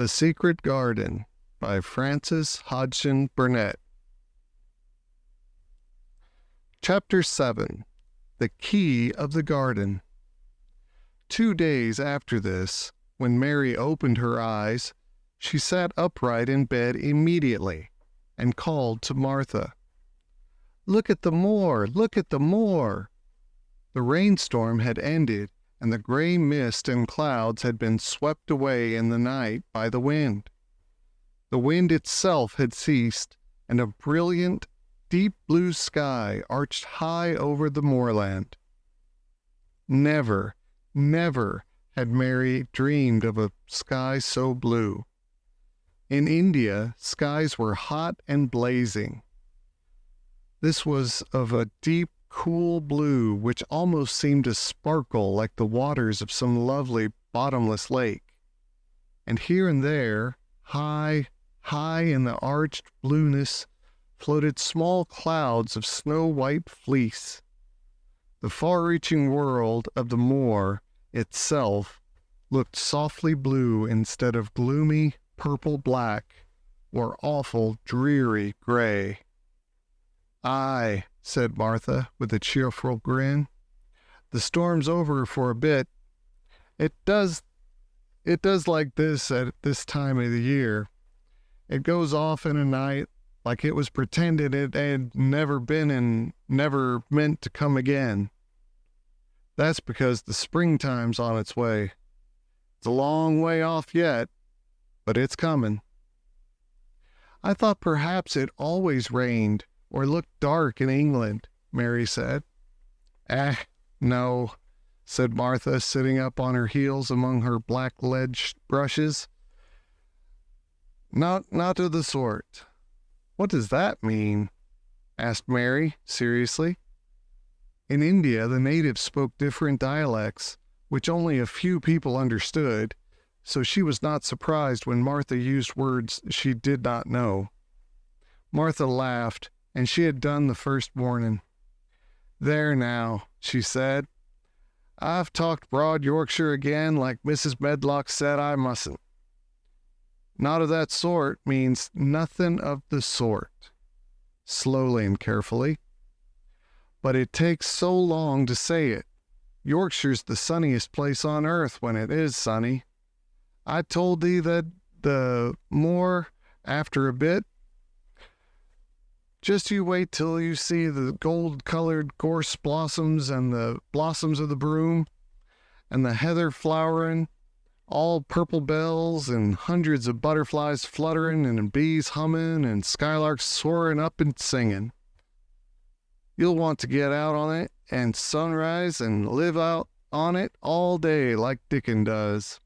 The Secret Garden by Frances Hodgson Burnett. Chapter 7. The Key of the Garden. 2 days after this, when Mary opened her eyes, she sat upright in bed immediately and called to Martha. "Look at the moor! Look at the moor!" The rainstorm had ended, and the gray mist and clouds had been swept away in the night by the wind. The wind itself had ceased, and a brilliant, deep blue sky arched high over the moorland. Never, never had Mary dreamed of a sky so blue. In India, skies were hot and blazing. This was of a deep, cool blue which almost seemed to sparkle like the waters of some lovely bottomless lake. And here and there, high, high in the arched blueness, floated small clouds of snow-white fleece. The far-reaching world of the moor itself looked softly blue instead of gloomy purple-black or awful dreary gray. "Aye," said Martha with a cheerful grin. "The storm's over for a bit. It does like this at this time of the year. It goes off in a night like it was pretended it had never been and never meant to come again. That's because the springtime's on its way. It's a long way off yet, but it's coming." "I thought perhaps it always rained or looked dark in England," Mary said. No," said Martha, sitting up on her heels among her black lead brushes. Not of the sort." "What does that mean?" asked Mary, seriously. In India, the natives spoke different dialects, which only a few people understood, so she was not surprised when Martha used words she did not know. Martha laughed, and she had done the first morning. "There now," she said. "I've talked broad Yorkshire again like Mrs. Medlock said I mustn't. Not of that sort means nothing of the sort," slowly and carefully. "But it takes so long to say it. Yorkshire's the sunniest place on earth when it is sunny. I told thee that the moor, after a bit. Just you wait till you see the gold-colored gorse blossoms and the blossoms of the broom, and the heather flowering, all purple bells, and hundreds of butterflies fluttering, and bees humming, and skylarks soaring up and singing. You'll want to get out on it and sunrise and live out on it all day like Dickon does."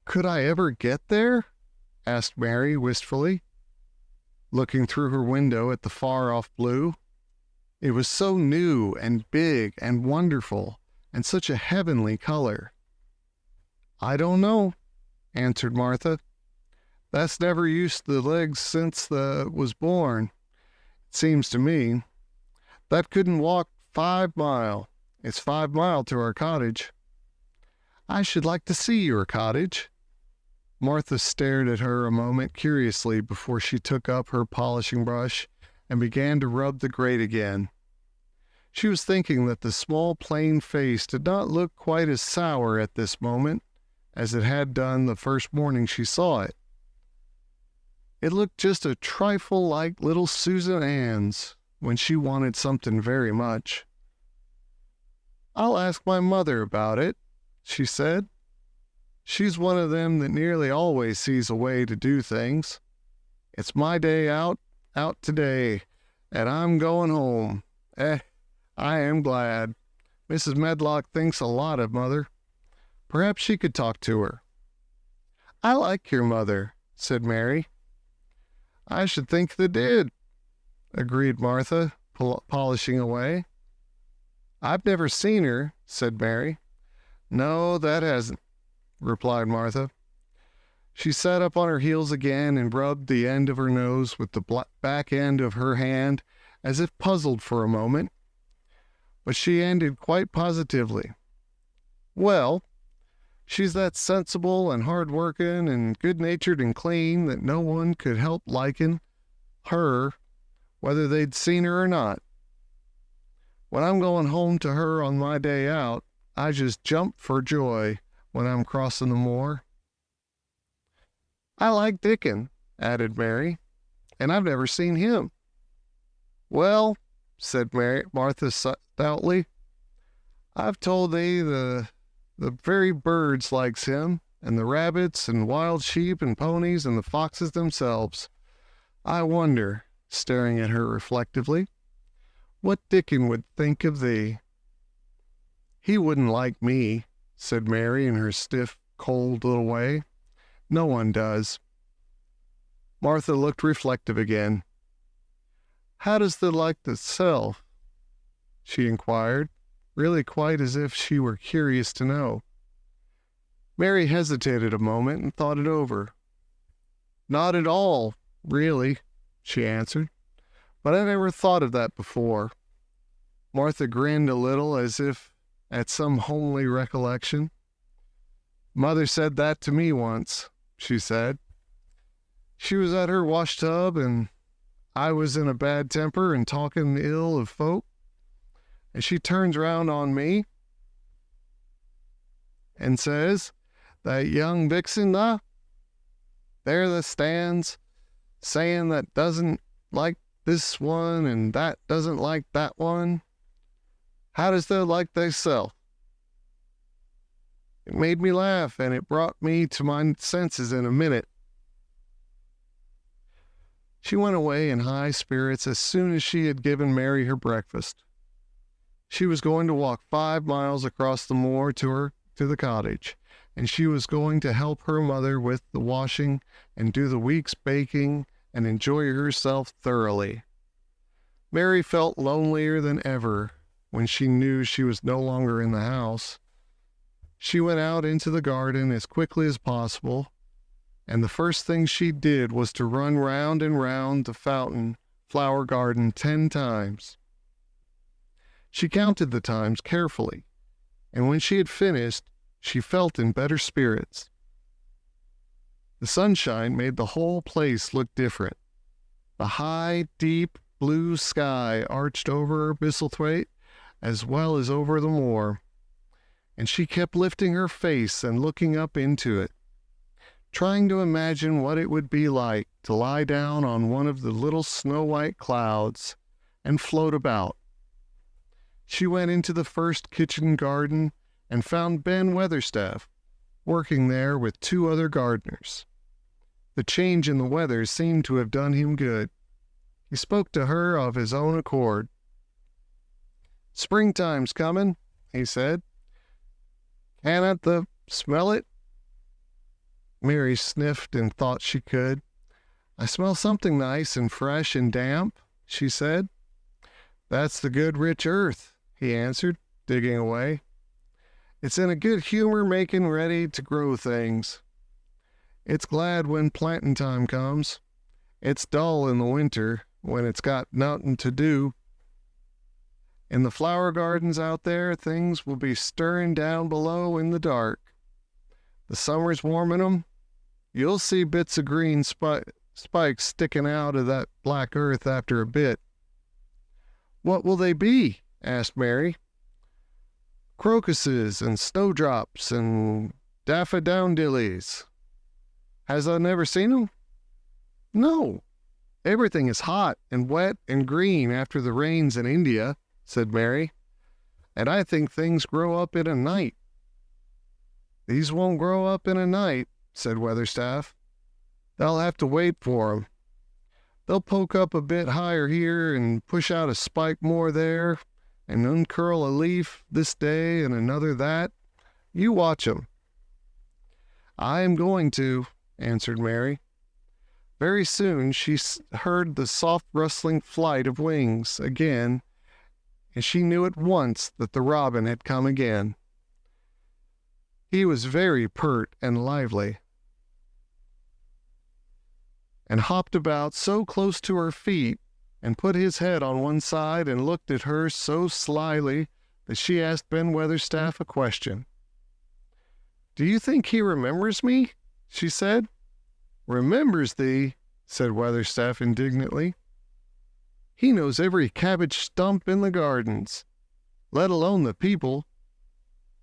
"Could I ever get there?" asked Mary wistfully, looking through her window at the far-off blue. It was so new and big and wonderful, and such a heavenly color. "I don't know," answered Martha. "That's never used the legs since was born, it seems to me. That couldn't walk 5 mile. It's 5 mile to our cottage." "I should like to see your cottage." Martha stared at her a moment curiously before she took up her polishing brush and began to rub the grate again. She was thinking that the small plain face did not look quite as sour at this moment as it had done the first morning she saw it. It looked just a trifle like little Susan Ann's when she wanted something very much. "I'll ask my mother about it," she said. "She's one of them that nearly always sees a way to do things. It's my day out today, and I'm going home. I am glad. Mrs. Medlock thinks a lot of Mother. Perhaps she could talk to her." "I like your mother," said Mary. "I should think they did," agreed Martha, polishing away. "I've never seen her," said Mary. "No, that hasn't," replied Martha. She sat up on her heels again and rubbed the end of her nose with the back end of her hand as if puzzled for a moment. But she ended quite positively. "Well, She's that sensible and hard-working and good-natured and clean that no one could help liking her, whether they'd seen her or not. When I'm going home to her on my day out, I just jump for joy when I'm crossing the moor." "I like Dickon," added Mary, "and I've never seen him." "Well," said Martha stoutly, "I've told thee the very birds likes him, and the rabbits and wild sheep and ponies and the foxes themselves. I wonder," staring at her reflectively, "what Dickon would think of thee." "He wouldn't like me," said Mary in her stiff, cold little way. "No one does." Martha looked reflective again. "How does thee like thyself?" she inquired, really quite as if she were curious to know. Mary hesitated a moment and thought it over. "Not at all, really," she answered, "but I never thought of that before." Martha grinned a little as if at some homely recollection. "Mother said that to me once," she said. "She was at her washtub, and I was in a bad temper and talking ill of folk, and she turns round on me and says, 'That young vixen, there that stands, saying that doesn't like this one and that doesn't like that one. How does thou like thyself?' It made me laugh, and it brought me to my senses in a minute." She went away in high spirits as soon as she had given Mary her breakfast. She was going to walk 5 miles across the moor to the cottage, and she was going to help her mother with the washing and do the week's baking and enjoy herself thoroughly. Mary felt lonelier than ever when she knew she was no longer in the house. She went out into the garden as quickly as possible, and the first thing she did was to run round and round the flower garden 10 times. She counted the times carefully, and when she had finished, she felt in better spirits. The sunshine made the whole place look different. The high, deep blue sky arched over Misselthwaite as well as over the moor, and she kept lifting her face and looking up into it, trying to imagine what it would be like to lie down on one of the little snow-white clouds and float about. She went into the first kitchen garden and found Ben Weatherstaff working there with 2 other gardeners. The change in the weather seemed to have done him good. He spoke to her of his own accord. "Springtime's comin'," he said. "Cannot thou smell it?" Mary sniffed and thought she could. "I smell something nice and fresh and damp," she said. "That's the good rich earth," he answered, digging away. "It's in a good humor making ready to grow things. It's glad when planting time comes. It's dull in the winter when it's got nothing to do. In the flower gardens out there, things will be stirring down below in the dark. The summer's warming 'em. You'll see bits of green spikes sticking out of that black earth after a bit." "What will they be?" asked Mary. "Crocuses and snowdrops and daffodillies. Has thou never seen 'em?" "No. Everything is hot and wet and green after the rains in India," said Mary, "and I think things grow up in a night." "These won't grow up in a night," said Weatherstaff. "They'll have to wait for 'em. They'll poke up a bit higher here and push out a spike more there and uncurl a leaf this day and another that. You watch 'em." "I am going to," answered Mary. Very soon she heard the soft rustling flight of wings again, and she knew at once that the robin had come again. He was very pert and lively, and hopped about so close to her feet, and put his head on one side and looked at her so slyly that she asked Ben Weatherstaff a question. "Do you think he remembers me?" she said. "Remembers thee?" said Weatherstaff indignantly. "He knows every cabbage stump in the gardens, let alone the people.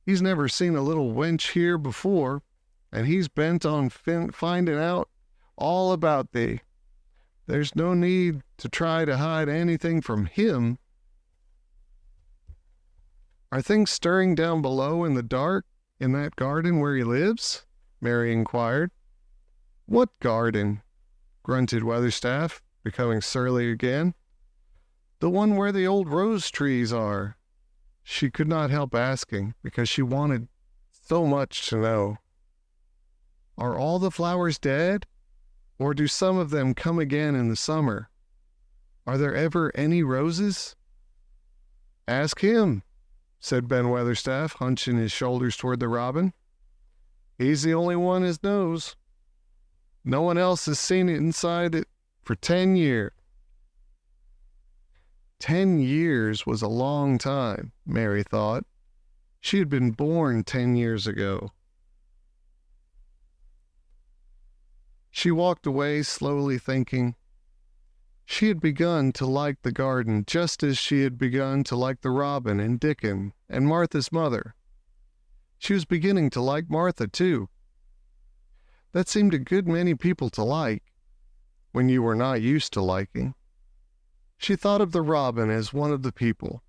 He's never seen a little wench here before, and he's bent on finding out all about thee. There's no need to try to hide anything from him." "Are things stirring down below in the dark, in that garden where he lives?" Mary inquired. "What garden?" grunted Weatherstaff, becoming surly again. "The one where the old rose trees are." She could not help asking, because she wanted so much to know. "Are all the flowers dead? Or do some of them come again in the summer? Are there ever any roses?" "Ask him," said Ben Weatherstaff, hunching his shoulders toward the robin. "He's the only one as knows. No one else has seen it inside it for 10 years. 10 years was a long time, Mary thought. She had been born 10 years ago. She walked away, slowly thinking. She had begun to like the garden just as she had begun to like the robin and Dickon and Martha's mother. She was beginning to like Martha, too. That seemed a good many people to like, when you were not used to liking. She thought of the robin as one of the people.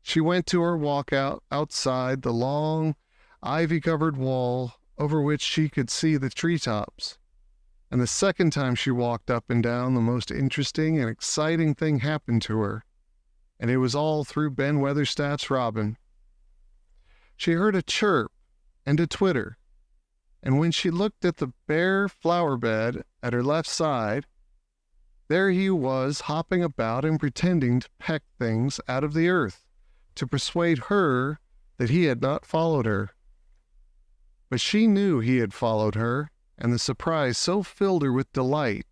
She went to her walkout outside the long, ivy-covered wall over which she could see the treetops. And the second time she walked up and down, the most interesting and exciting thing happened to her, and it was all through Ben Weatherstaff's robin. She heard a chirp and a twitter, and when she looked at the bare flower bed at her left side, there he was hopping about and pretending to peck things out of the earth to persuade her that he had not followed her. But she knew he had followed her, and the surprise so filled her with delight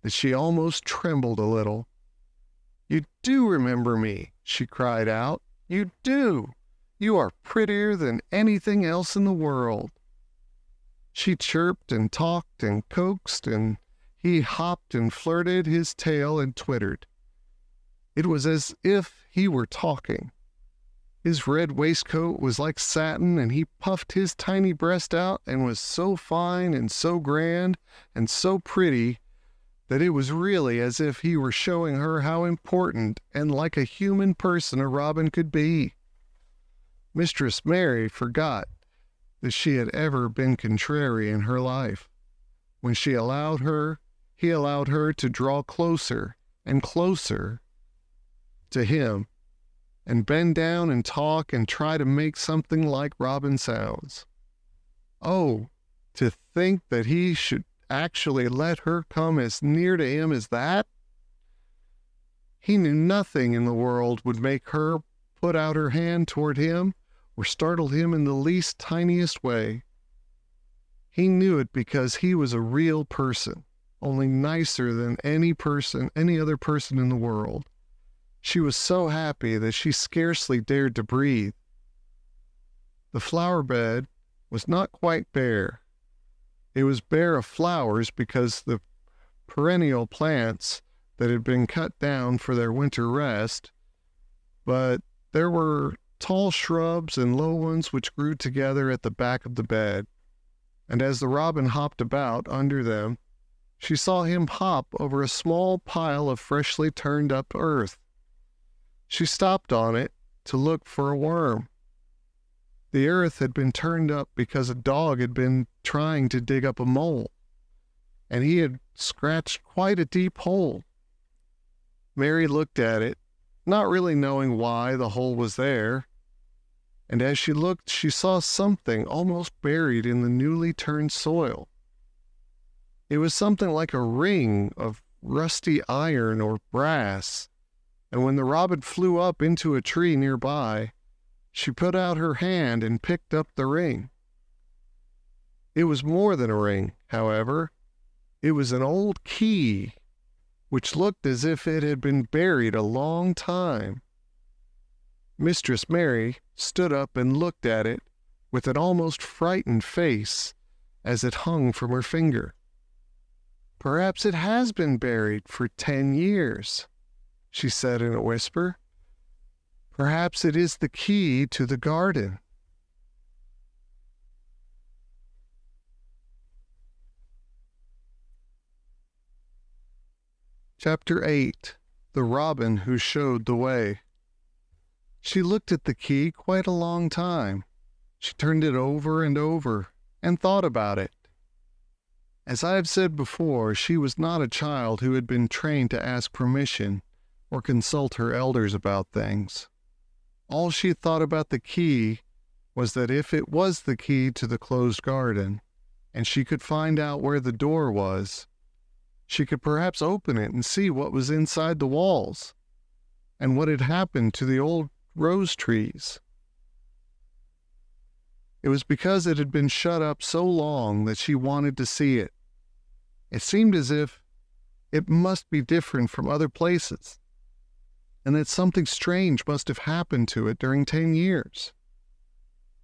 that she almost trembled a little. "You do remember me," she cried out. "You do! You are prettier than anything else in the world." She chirped and talked and coaxed, and he hopped and flirted his tail and twittered. It was as if he were talking. His red waistcoat was like satin, and he puffed his tiny breast out and was so fine and so grand and so pretty that it was really as if he were showing her how important and like a human person a robin could be. Mistress Mary forgot that she had ever been contrary in her life. When he allowed her to draw closer and closer to him, and bend down and talk and try to make something like robin sounds. Oh, to think that he should actually let her come as near to him as that! He knew nothing in the world would make her put out her hand toward him or startle him in the least tiniest way. He knew it because he was a real person, only nicer than any other person in the world. She was so happy that she scarcely dared to breathe. The flower bed was not quite bare. It was bare of flowers because the perennial plants that had been cut down for their winter rest, but there were tall shrubs and low ones which grew together at the back of the bed, and as the robin hopped about under them, she saw him hop over a small pile of freshly turned up earth. She stopped on it to look for a worm. The earth had been turned up because a dog had been trying to dig up a mole, and he had scratched quite a deep hole. Mary looked at it, not really knowing why the hole was there, and as she looked, she saw something almost buried in the newly turned soil. It was something like a ring of rusty iron or brass, and when the robin flew up into a tree nearby, she put out her hand and picked up the ring. It was more than a ring, however. It was an old key, which looked as if it had been buried a long time. Mistress Mary stood up and looked at it with an almost frightened face as it hung from her finger. "Perhaps it has been buried for 10 years," she said in a whisper. "Perhaps it is the key to the garden." Chapter 8. The Robin Who Showed the Way. She looked at the key quite a long time. She turned it over and over, and thought about it. As I have said before, she was not a child who had been trained to ask permission or consult her elders about things. All she thought about the key was that if it was the key to the closed garden, and she could find out where the door was, she could perhaps open it and see what was inside the walls, and what had happened to the old rose trees. It was because it had been shut up so long that she wanted to see it. It seemed as if it must be different from other places, and that something strange must have happened to it during 10 years.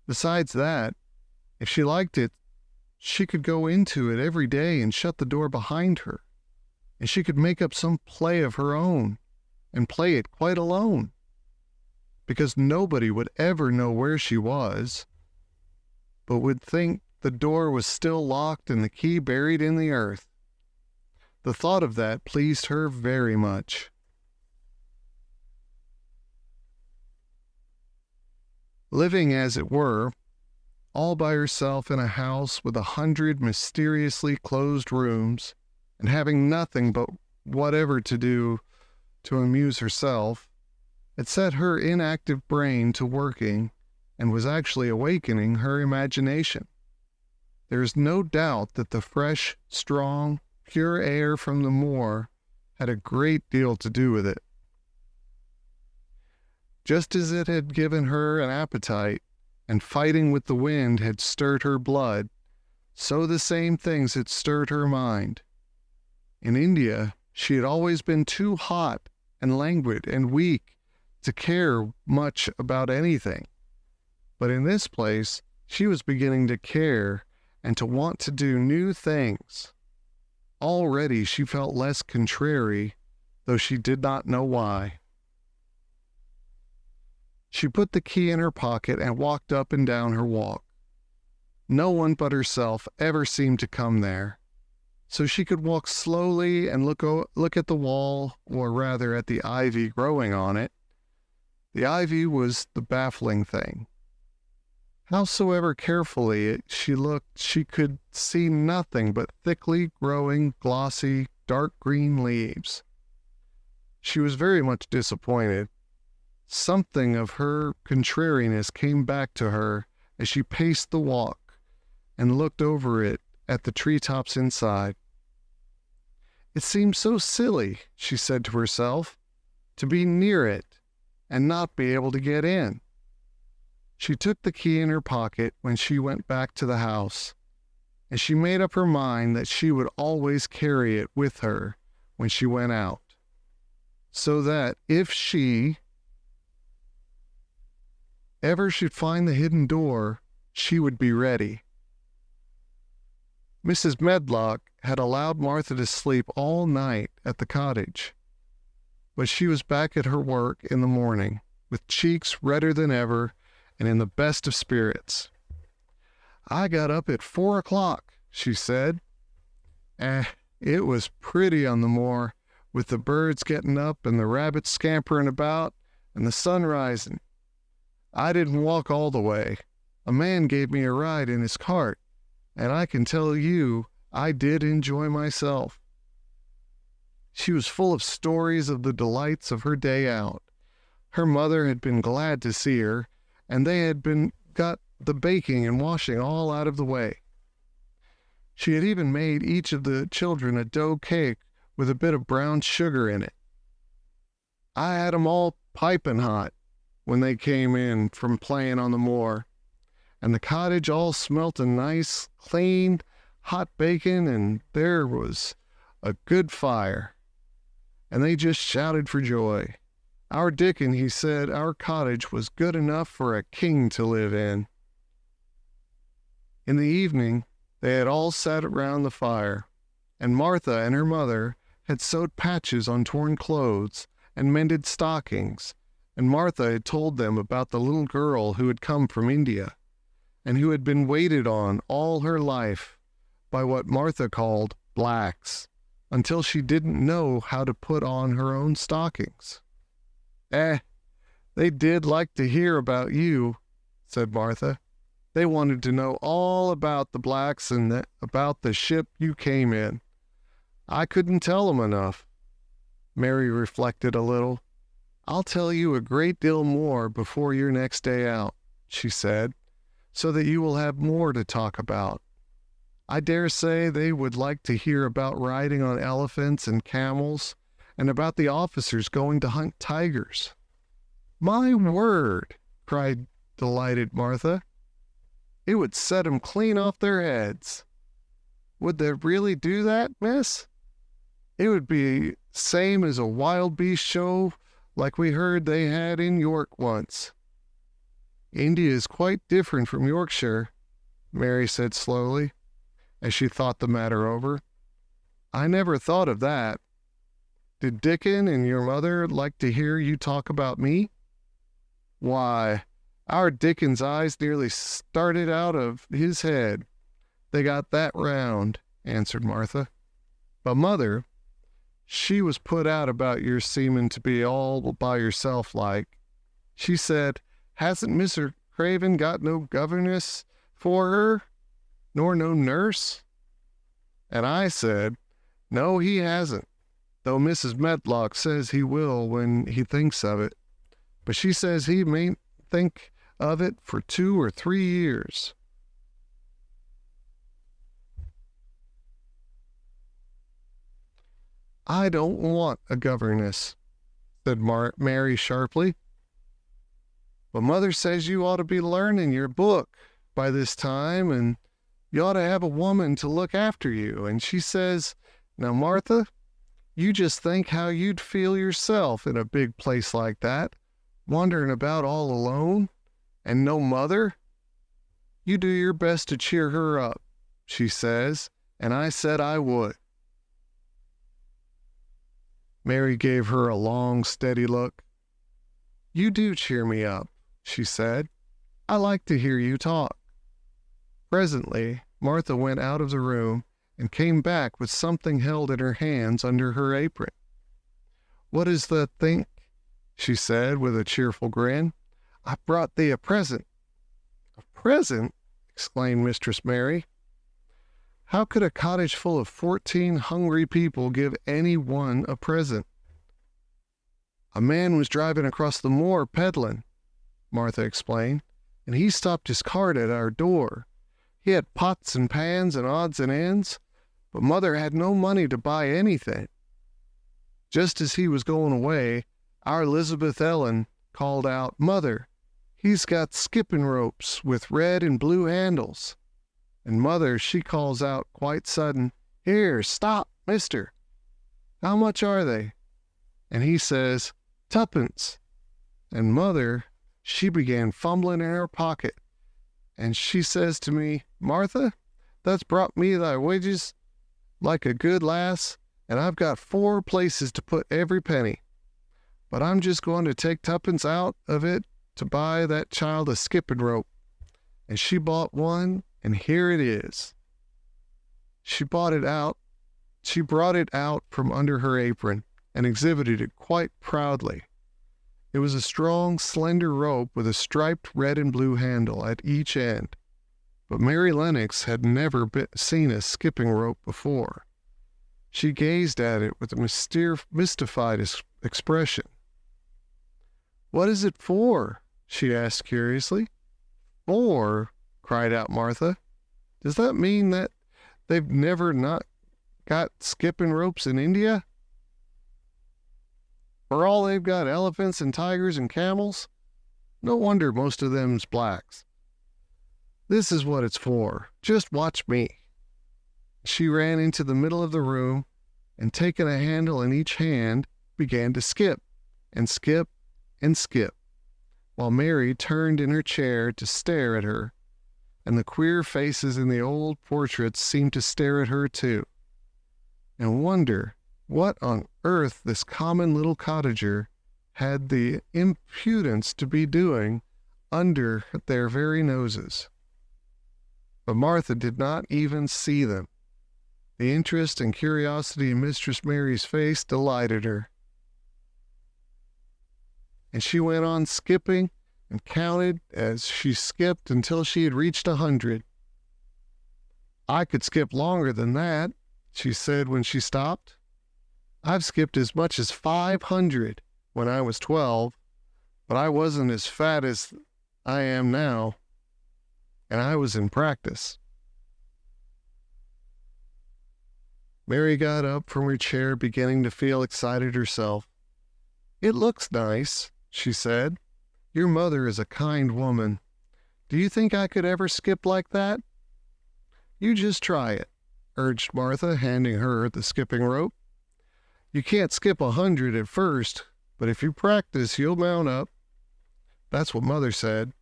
Besides that, if she liked it, she could go into it every day and shut the door behind her, and she could make up some play of her own and play it quite alone, because nobody would ever know where she was, but would think the door was still locked and the key buried in the earth. The thought of that pleased her very much. Living, as it were, all by herself in a house with 100 mysteriously closed rooms, and having nothing but whatever to do to amuse herself, it set her inactive brain to working and was actually awakening her imagination. There is no doubt that the fresh, strong, pure air from the moor had a great deal to do with it. Just as it had given her an appetite, and fighting with the wind had stirred her blood, so the same things had stirred her mind. In India, she had always been too hot and languid and weak to care much about anything. But in this place, she was beginning to care and to want to do new things. Already she felt less contrary, though she did not know why. She put the key in her pocket and walked up and down her walk. No one but herself ever seemed to come there, so she could walk slowly and look at the wall, or rather at the ivy growing on it. The ivy was the baffling thing. Howsoever carefully she looked, she could see nothing but thickly growing, glossy, dark green leaves. She was very much disappointed. Something of her contrariness came back to her as she paced the walk and looked over it at the treetops inside. It seemed so silly, she said to herself, to be near it and not be able to get in. She took the key in her pocket when she went back to the house, and she made up her mind that she would always carry it with her when she went out, so that if she ever should find the hidden door, she would be ready. Mrs. Medlock had allowed Martha to sleep all night at the cottage, but she was back at her work in the morning, with cheeks redder than ever and in the best of spirits. "I got up at 4 o'clock, she said. It was pretty on the moor, with the birds getting up and the rabbits scampering about and the sun rising. I didn't walk all the way. A man gave me a ride in his cart, and I can tell you I did enjoy myself." She was full of stories of the delights of her day out. Her mother had been glad to see her, and they had got the baking and washing all out of the way. She had even made each of the children a dough cake with a bit of brown sugar in it. I had 'em all piping hot when they came in from playing on the moor, and the cottage all smelt of nice, clean, hot bacon, and there was a good fire, and they just shouted for joy. Our Dickon, he said our cottage was good enough for a king to live in. In the evening, they had all sat around the fire, and Martha and her mother had sewed patches on torn clothes and mended stockings, and Martha had told them about the little girl who had come from India, and who had been waited on all her life by what Martha called blacks, until she didn't know how to put on her own stockings. They did like to hear about you," said Martha. "They wanted to know all about the blacks and about the ship you came in. I couldn't tell them enough." Mary reflected a little. "I'll tell you a great deal more before your next day out," she said, "so that you will have more to talk about. I dare say they would like to hear about riding on elephants and camels, and about the officers going to hunt tigers." "My word!" cried delighted Martha. "It would set 'em clean off their heads." "Would they really do that, miss?" "It would be same as a wild beast show like we heard they had in York once." "India is quite different from Yorkshire," Mary said slowly, as she thought the matter over. "I never thought of that. Did Dickon and your mother like to hear you talk about me?" "Why, our Dickon's eyes nearly started out of his head. They got that round," answered Martha. "But mother, she was put out about your seeming to be all by yourself like. She said, 'Hasn't Mr. Craven got no governess for her, nor no nurse?' And I said, 'No, he hasn't, though Mrs. Medlock says he will when he thinks of it. But she says he mayn't think of it for 2 or 3 years. "I don't want a governess," said Mary sharply. "But mother says you ought to be learning your book by this time, and you ought to have a woman to look after you. And she says, 'Now, Martha, you just think how you'd feel yourself in a big place like that, wandering about all alone, and no mother. You do your best to cheer her up,' she says, and I said I would." Mary gave her a long, steady look. "You do cheer me up," she said. "I like to hear you talk." Presently, Martha went out of the room and came back with something held in her hands under her apron. "What is the thing?" she said with a cheerful grin. "I brought thee a present." "A present?" exclaimed Mistress Mary. "How could a cottage full of 14 hungry people give any one a present?" "A man was driving across the moor peddling," Martha explained, "and he stopped his cart at our door. He had pots and pans and odds and ends, but mother had no money to buy anything. Just as he was going away, our Elizabeth Ellen called out, 'Mother, he's got skipping ropes with red and blue handles.' And mother, she calls out quite sudden, 'Here, stop, mister. How much are they?' And he says, 'Tuppence.' And mother, she began fumbling in her pocket, and she says to me, 'Martha, that's brought me thy wages like a good lass, and I've got 4 places to put every penny. But I'm just going to take tuppence out of it to buy that child a skipping rope.' And she bought one, and here it is." She brought it out from under her apron and exhibited it quite proudly. It was a strong, slender rope with a striped red and blue handle at each end. But Mary Lennox had never seen a skipping rope before. She gazed at it with a mystified expression. "What is it for?" she asked curiously. "For?" cried out Martha. "Does that mean that they've never not got skipping ropes in India? For all they've got elephants and tigers and camels? No wonder most of them's blacks. This is what it's for. Just watch me." She ran into the middle of the room, and taking a handle in each hand, began to skip, and skip, and skip, while Mary turned in her chair to stare at her. and the queer faces in the old portraits seemed to stare at her too, and wonder what on earth this common little cottager had the impudence to be doing under their very noses. But Martha did not even see them. The interest and curiosity in Mistress Mary's face delighted her. And she went on skipping and counted as she skipped until she had reached 100. "I could skip longer than that," she said when she stopped. "I've skipped as much as 500 when I was 12, but I wasn't as fat as I am now, and I was in practice." Mary got up from her chair, beginning to feel excited herself. "It looks nice," she said. "Your mother is a kind woman. Do you think I could ever skip like that?" "You just try it," urged Martha, handing her the skipping rope. "You can't skip 100 at first, but if you practice, you'll mount up. That's what Mother said.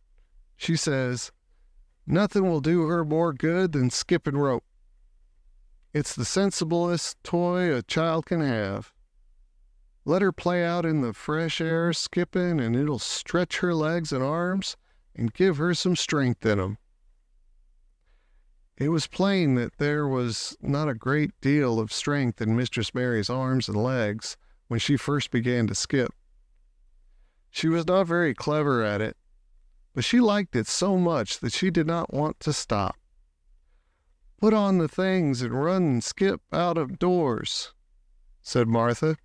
She says, nothing will do her more good than skipping rope. It's the sensiblest toy a child can have. Let her play out in the fresh air skipping, and it'll stretch her legs and arms and give her some strength in 'em." It was plain that there was not a great deal of strength in Mistress Mary's arms and legs when she first began to skip. She was not very clever at it, but she liked it so much that she did not want to stop. "Put on the things and run and skip out of doors," said Martha.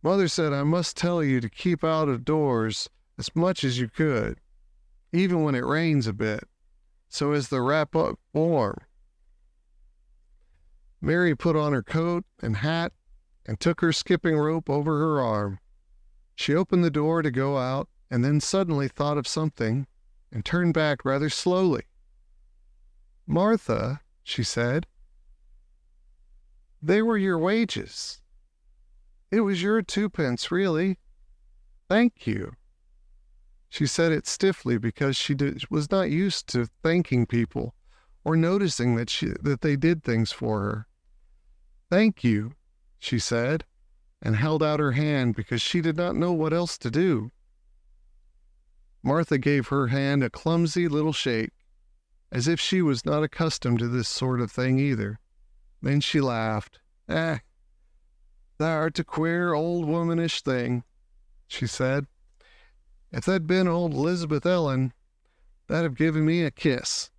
"Mother said I must tell you to keep out of doors as much as you could, even when it rains a bit, so as to wrap up warm." Mary put on her coat and hat and took her skipping rope over her arm. She opened the door to go out, and then suddenly thought of something and turned back rather slowly. "Martha," she said, "they were your wages. It was your 2 pence, really. Thank you." She said it stiffly because she was not used to thanking people or noticing that they did things for her. "Thank you," she said, and held out her hand because she did not know what else to do. Martha gave her hand a clumsy little shake, as if she was not accustomed to this sort of thing either. Then she laughed. "Thou art a queer old womanish thing," she said. "If that'd been old Elizabeth Ellen, that'd have given me a kiss."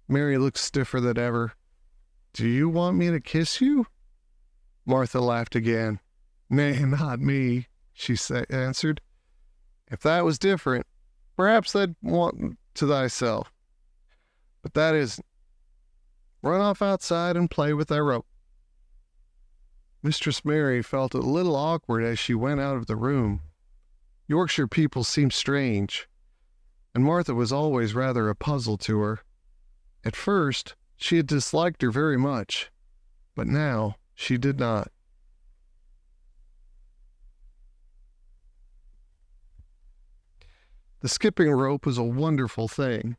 Mary looked stiffer than ever. "Do you want me to kiss you?" Martha laughed again. "Nay, not me," she answered. "If that was different, perhaps thou'd want to thyself. But that isn't. Run off outside and play with thy rope." Mistress Mary felt a little awkward as she went out of the room. Yorkshire people seemed strange, and Martha was always rather a puzzle to her. At first, she had disliked her very much, but now she did not. The skipping rope was a wonderful thing.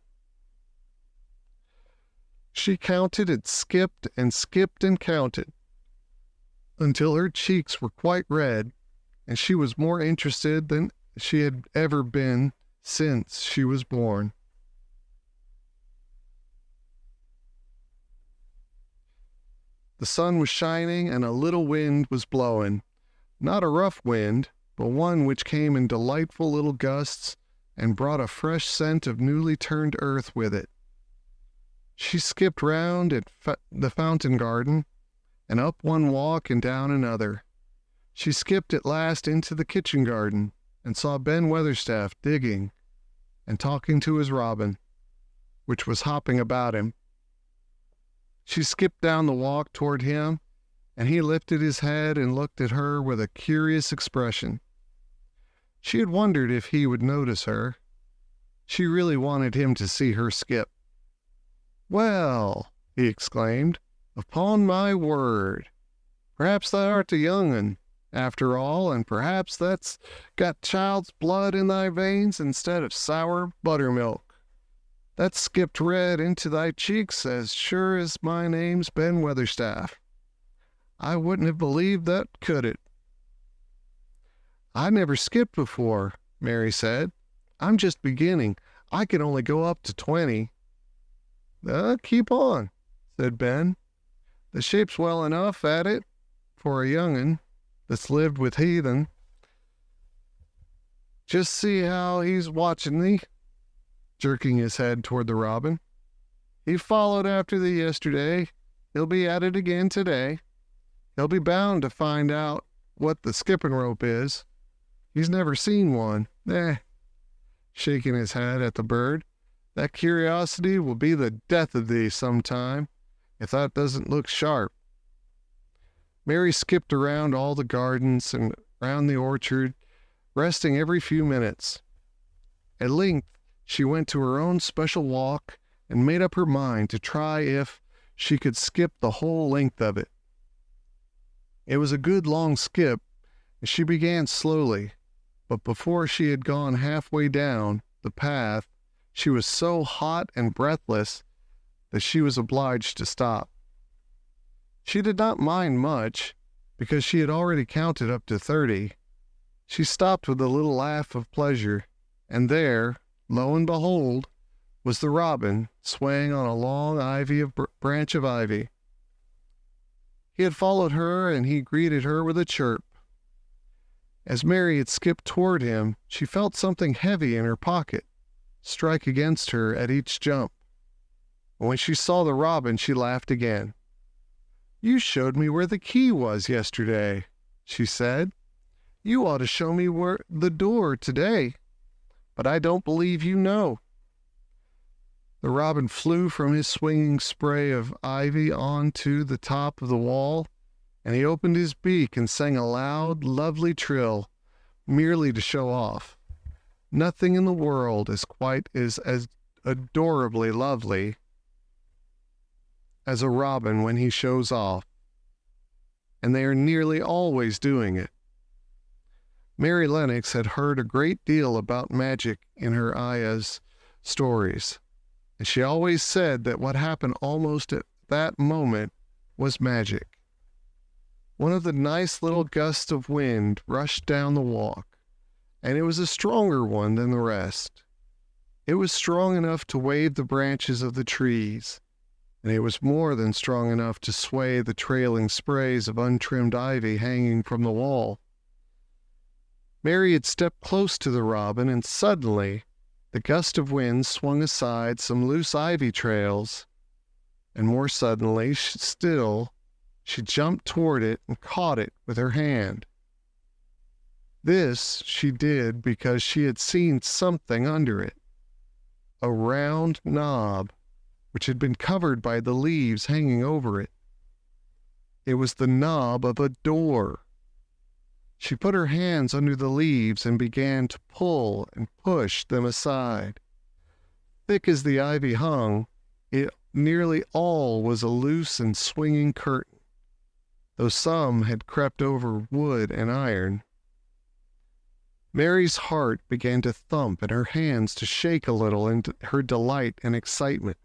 She counted and skipped and counted until her cheeks were quite red, and she was more interested than she had ever been since she was born. The sun was shining and a little wind was blowing, not a rough wind, but one which came in delightful little gusts and brought a fresh scent of newly turned earth with it. She skipped round at the fountain garden, and up one walk and down another. She skipped at last into the kitchen garden, and saw Ben Weatherstaff digging and talking to his robin, which was hopping about him. She skipped down the walk toward him, and he lifted his head and looked at her with a curious expression. She had wondered if he would notice her. She really wanted him to see her skip. "Well," he exclaimed, "upon my word, perhaps thou art a young un, after all, and perhaps that's got child's blood in thy veins instead of sour buttermilk. That skipped red into thy cheeks as sure as my name's Ben Weatherstaff. I wouldn't have believed that, could it?" "I never skipped before," Mary said. "I'm just beginning. I can only go up to 20. "Keep on," said Ben. "The shape's well enough at it for a young'un that's lived with heathen. Just see how he's watching thee," jerking his head toward the robin. "He followed after thee yesterday. He'll be at it again today. He'll be bound to find out what the skipping rope is. He's never seen one. Shaking his head at the bird. "That curiosity will be the death of thee sometime, if that doesn't look sharp." Mary skipped around all the gardens and round the orchard, resting every few minutes. At length, she went to her own special walk and made up her mind to try if she could skip the whole length of it. It was a good long skip, and she began slowly, but before she had gone halfway down the path, she was so hot and breathless that she was obliged to stop. She did not mind much, because she had already counted up to 30. She stopped with a little laugh of pleasure, and there, lo and behold, was the robin swaying on a long branch of ivy. He had followed her, and he greeted her with a chirp. As Mary had skipped toward him, she felt something heavy in her pocket strike against her at each jump. And when she saw the robin, she laughed again. "You showed me where the key was yesterday," she said. "You ought to show me where the door today, but I don't believe you know." The robin flew from his swinging spray of ivy on to the top of the wall, and he opened his beak and sang a loud, lovely trill, merely to show off. Nothing in the world is quite as adorably lovely as a robin when he shows off, and they are nearly always doing it. Mary Lennox had heard a great deal about magic in her ayah's stories, and she always said that what happened almost at that moment was magic. One of the nice little gusts of wind rushed down the walk, and it was a stronger one than the rest. It was strong enough to wave the branches of the trees, and it was more than strong enough to sway the trailing sprays of untrimmed ivy hanging from the wall. Mary had stepped close to the robin, and suddenly the gust of wind swung aside some loose ivy trails, and more suddenly still, she jumped toward it and caught it with her hand. This she did because she had seen something under it, a round knob which had been covered by the leaves hanging over it. It was the knob of a door. She put her hands under the leaves and began to pull and push them aside. Thick as the ivy hung, it nearly all was a loose and swinging curtain, though some had crept over wood and iron. Mary's heart began to thump and her hands to shake a little in her delight and excitement.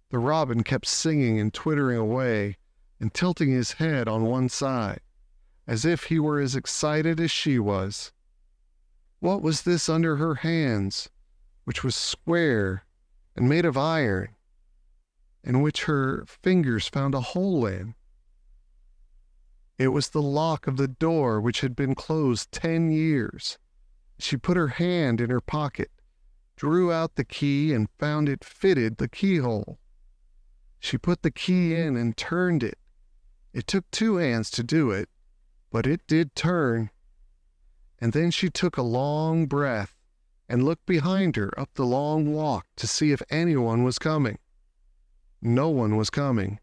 The robin kept singing and twittering away and tilting his head on one side, as if he were as excited as she was. What was this under her hands, which was square and made of iron, and which her fingers found a hole in? It was the lock of the door which had been closed 10 years. She put her hand in her pocket, drew out the key, and found it fitted the keyhole. She put the key in and turned it. It took 2 hands to do it, but it did turn. And then she took a long breath and looked behind her up the long walk to see if anyone was coming. No one was coming.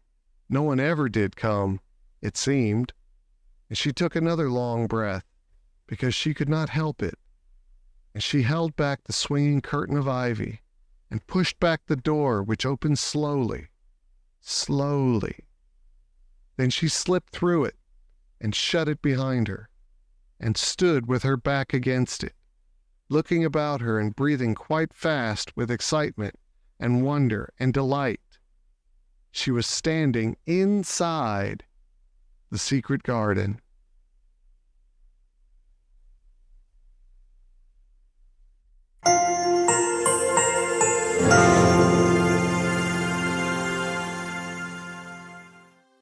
No one ever did come, it seemed. And she took another long breath, because she could not help it. And she held back the swinging curtain of ivy and pushed back the door, which opened slowly, slowly. Then she slipped through it and shut it behind her, and stood with her back against it, looking about her and breathing quite fast with excitement and wonder and delight. She was standing inside the secret garden.